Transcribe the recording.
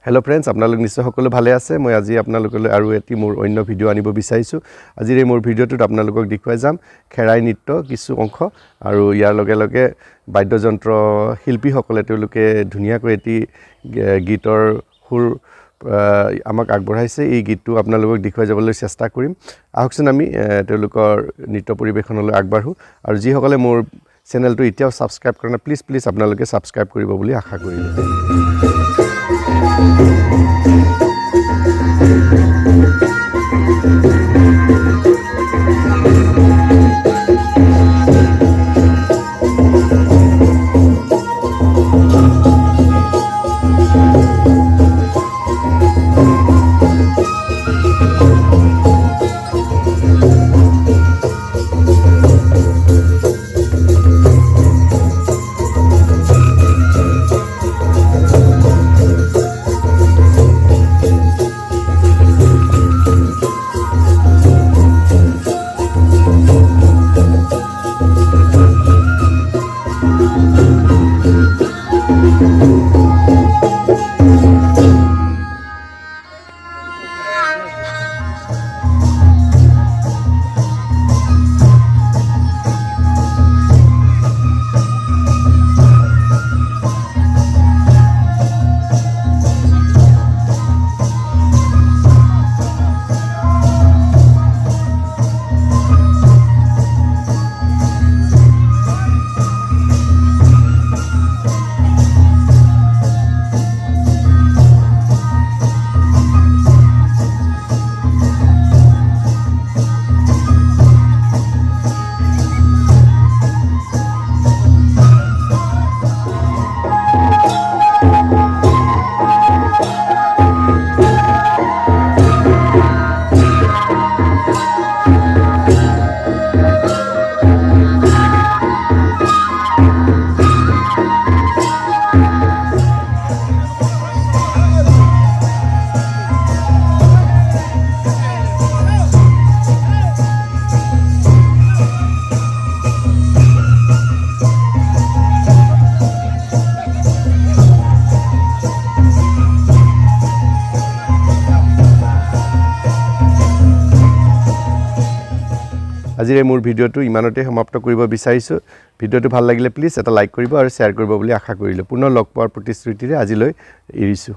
hello friends আপোনালোক নিশ্চয় সকলো ভালে আছে মই আজি আপোনালোকলৈ আৰু এটি মোৰ অন্য ভিডিও আনিব বিচাৰিছো আজিৰ এই মোৰ ভিডিওটোত আপোনালোকক দেখুৱাই যাম খেৰাই নৃত্য কিছু অংশ আৰু ইয়াৰ লগে লগে বাদ্যযন্ত্ৰ শিল্পী সকলে তেওঁলোকে ধুনিয়াকৈ এটি গীতৰ সুৰ আমাক আগবঢ়াইছে এই গীতটো আপোনালোকক দেখুৱাই যাবলৈ চেষ্টা কৰিম আহকচোন আমি তেওঁলোকৰ নৃত্য পৰিবেশনলৈ আগবাঢ়ো আৰু যি সকলে মোৰ চেনেলটো এতিয়াও সাবস্ক্ৰাইব কৰা নাই প্লিজ আপোনালোকে সাবস্ক্ৰাইব কৰিব বুলি আশা কৰিলো আজিৰ এই মোৰ ভিডিওটো ইমানতে সমাপ্ত কৰিব বিচাৰিছো ভিডিওটো ভাল লাগিলে প্লিজ এটা লাইক কৰিব আৰু শেয়াৰ কৰিব বুলি আশা কৰিলো পুনৰ লগ পোৱাৰ প্ৰতিশ্ৰুতিৰে আজিলৈ এৰিছো